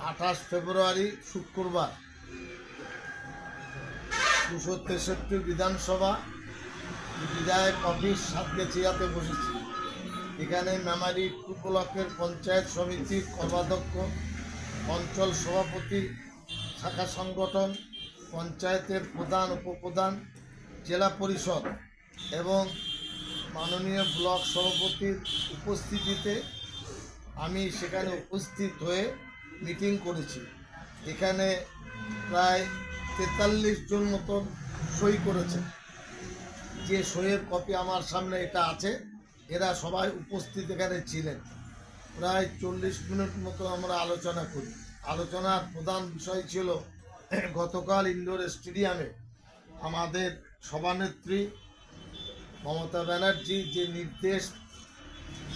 28 ফেব্রুয়ারি শুক্রবার 263 বিধানসভা বিধায়ক অফিস সাতগেছিয়াতে বসেছি। এখানে মেমারি 2 ব্লকের পঞ্চায়েত সমিতির কর্মাধ্যক্ষ, অঞ্চল সভাপতি, শাখা সংগঠন, পঞ্চায়েতের প্রধান, উপপ্রধান, জেলা পরিষদ এবং মাননীয় ব্লক সভাপতির উপস্থিতিতে আমি সেখানে উপস্থিত হয়ে মিটিং করেছি। এখানে প্রায় 43 জন মতন সই করেছে। যে সইয়ের কপি আমার সামনে এটা আছে, এরা সবাই উপস্থিত এখানে ছিলেন। প্রায় 40 মিনিট মতো আমরা আলোচনা করি। আলোচনার প্রধান বিষয় ছিল গতকাল ইন্ডোর স্টেডিয়ামে আমাদের সভানেত্রী মমতা ব্যানার্জি যে নির্দেশ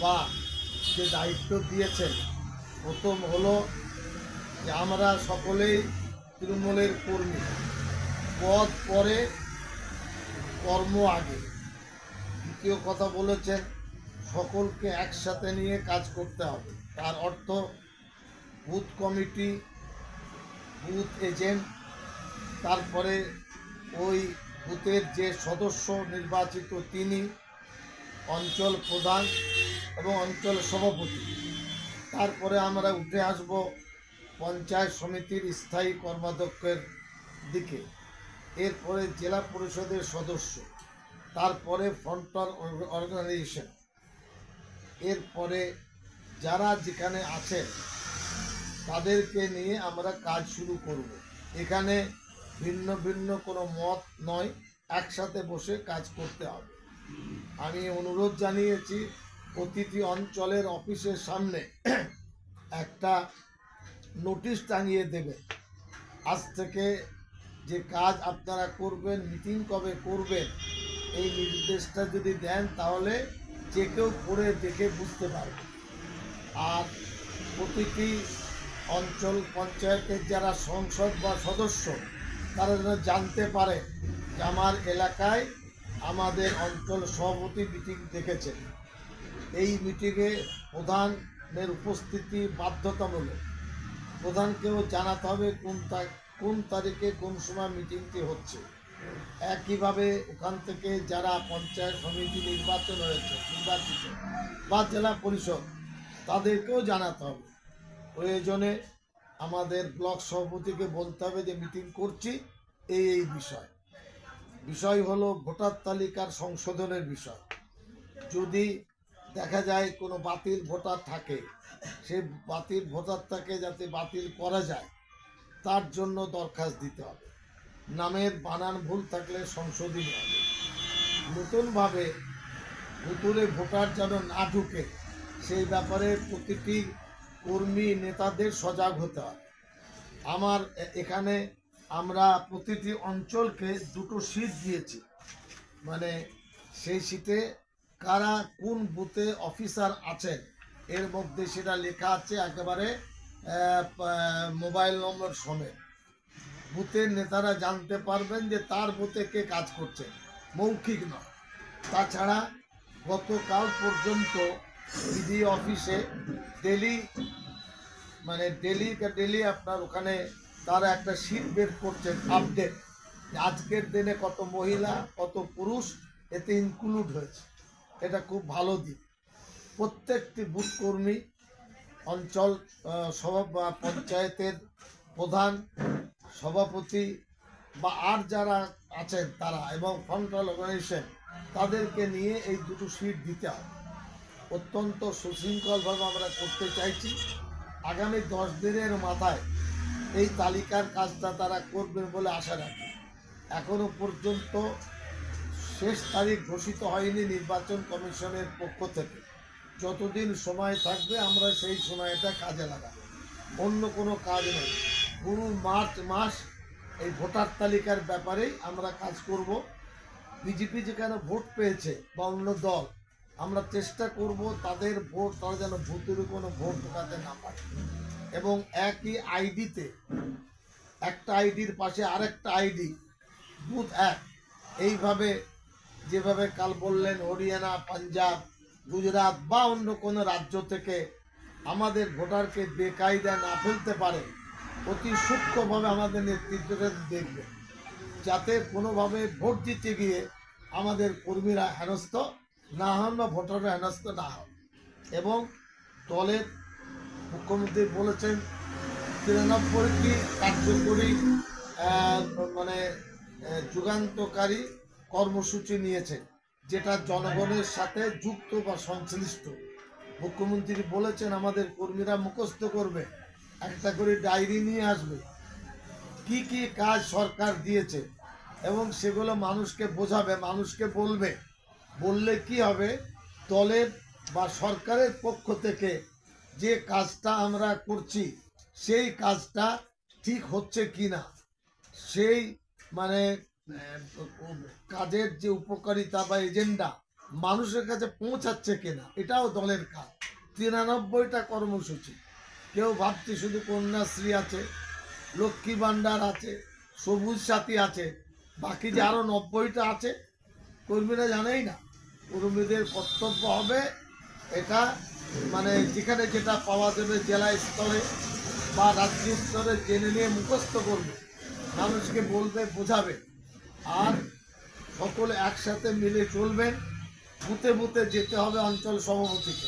বা যে দায়িত্ব দিয়েছেন, প্রথম হলো যে আমরা সকলেই তৃণমূলের কর্মী, পদ পরে কর্ম আগে। দ্বিতীয় কথা বলেছেন সকলকে একসাথে নিয়ে কাজ করতে হবে। তার অর্থ বুথ কমিটি, বুথ এজেন্ট, তারপরে ওই বুথের যে সদস্য নির্বাচিত তিনি, অঞ্চল প্রধান এবং অঞ্চল সভাপতি। তারপরে আমরা উঠে আসব পঞ্চায়েত সমিতির স্থায়ী কর্মাধ্যক্ষের দিকে, এরপরে জেলা পরিষদের সদস্য, তারপরে ফ্রন্টাল অর্গানাইজেশন, এরপরে যারা যেখানে আছে তাদেরকে নিয়ে আমরা কাজ শুরু করব। এখানে ভিন্ন ভিন্ন কোনো মত নয়, একসাথে বসে কাজ করতে হবে। আমি অনুরোধ জানিয়েছি প্রতিটি অঞ্চলের অফিসের সামনে একটা নোটিশ টাঙিয়ে দেবে, আজ থেকে যে কাজ আপনারা করবেন, মিটিং কবে করবেন, এই নির্দেশটা যদি দেন তাহলে যে কেউ পড়ে দেখে বুঝতে পারবে। আর প্রতিটি অঞ্চল পঞ্চায়েতের যারা সংসদ বা সদস্য, তারা যেন জানতে পারে যে আমার এলাকায় আমাদের অঞ্চল সভাপতি মিটিং ডেকেছেন। এই মিটিংয়ে প্রধানের উপস্থিতি বাধ্যতামূলক। প্রধানকেও জানাতে হবে কোন তারিখে কোন সময় মিটিংটি হচ্ছে। একইভাবে ওখান থেকে যারা পঞ্চায়েত সমিতি নির্বাচিত বা জেলা পরিষদ, তাদেরকেও জানাতে হবে। প্রয়োজনে আমাদের ব্লক সভাপতিকে বলতে হবে যে মিটিং করছি এই বিষয় হলো ভোটার তালিকার সংশোধনের বিষয়। যদি দেখা যায় কোনো বাতিল ভোটার থাকে, সে বাতিল ভোটারটাকে যাতে বাতিল করা যায় তার জন্য দরখাস্ত দিতে হবে। নামের বানান ভুল থাকলে সংশোধনী হবে। নতুনভাবে ভুতুরে ভোটার যেন না ঢুকে সেই ব্যাপারে প্রতিটি কর্মী নেতাদের সজাগ হতে হবে। আমার এখানে আমরা প্রতিটি অঞ্চলকে 2টো সিট দিয়েছি, মানে সেই সিটে কারা কোন বুথে অফিসার আছেন এর মধ্যে সেটা লেখা আছে একেবারে মোবাইল নম্বর সমেত। বুথের নেতারা জানতে পারবেন যে তার বুথে কে কাজ করছে, মৌখিক নয়। তাছাড়া গতকাল পর্যন্ত বিডি অফিসে ডেলি আপনার ওখানে তারা একটা শীট বের করছেন, আপডেট, আজকের দিনে কত মহিলা কত পুরুষ এতে ইনক্লুড হয়েছে। এটা খুব ভালো দিক। প্রত্যেকটি বুথ কর্মী, অঞ্চল পঞ্চায়েতের প্রধান, সভাপতি বা আর যারা আছেন তারা এবং ফ্রন্টাল অর্গানাইজেশন, তাদেরকে নিয়ে এই 2টো সিট দিতে হবে। অত্যন্ত সুশৃঙ্খলভাবে আমরা করতে চাইছি। আগামী 10 দিনের মাথায় এই তালিকার কাজটা তারা করবেন বলে আশা রাখি। এখনো পর্যন্ত শেষ তারিখ ঘোষিত হয়নি নির্বাচন কমিশনের পক্ষ থেকে। যতদিন সময় থাকবে আমরা সেই সময়টা কাজে লাগাবো, অন্য কোনো কাজ নেই। পুরো মার্চ মাস এই ভোটার তালিকার ব্যাপারেই আমরা কাজ করব। বিজেপি যেখানে ভোট পেয়েছে বা অন্য দল, আমরা চেষ্টা করব তাদের ভোট তারা যেন ভূতের কোনো ভোট ঢোকাতে না পারে এবং একই আইডিতে একটা আইডির পাশে আরেকটা আইডি, বুথ এক, এইভাবে যেভাবে কাল বললেন হরিয়ানা, পাঞ্জাব, গুজরাট বা অন্য কোনো রাজ্য থেকে আমাদের ভোটারকে বেকায়দায় না ফেলতে পারে অতি সূক্ষ্মভাবে আমাদের নেতৃত্বটা দেখবে, যাতে কোনোভাবে ভোট দিতে গিয়ে আমাদের কর্মীরা হেনস্থ না হন বা ভোটাররা হেনস্থ না হন। এবং দলের মুখ্যমন্ত্রী বলেছেন 93টি কার্যকরী মানে যুগান্তকারী কর্মসূচি নিয়েছে, যেটা জনগণের সাথে যুক্ত বা সংশ্লিষ্ট। মুখ্যমন্ত্রী বলেছেন আমাদের কর্মীরা মুখস্থ করবে, একটা করে ডায়েরি নিয়ে আসবে কি কি কাজ সরকার দিয়েছে, এবং সেগুলো মানুষকে বোঝাবে, মানুষকে বলবে। বললে কি হবে, দলের বা সরকারের পক্ষ থেকে যে কাজটা আমরা করছি সেই কাজটা ঠিক হচ্ছে কি না, সেই মানে কাজের যে উপকারিতা বা এজেন্ডা মানুষের কাছে পৌঁছাচ্ছে কিনা, এটাও দলের কাজ। 93টা কর্মসূচি। কেউ ভাবছে শুধু কন্যাশ্রী আছে, লক্ষ্মী ভাণ্ডার আছে, সবুজ সাথী আছে, বাকি যে আরও 90টা আছে কর্মীরা জানেই না। কর্মীদের কর্তব্য হবে এটা মানে যেখানে যেটা পাওয়া যাবে জেলা স্তরে বা রাজ্য স্তরে জেনে নিয়ে মুখস্থ করবে, মানুষকে বলবে, বোঝাবে। আর সকলে একসাথে মিলে চলবেন। বুথে বুথে যেতে হবে অঞ্চল সভাপতিকে।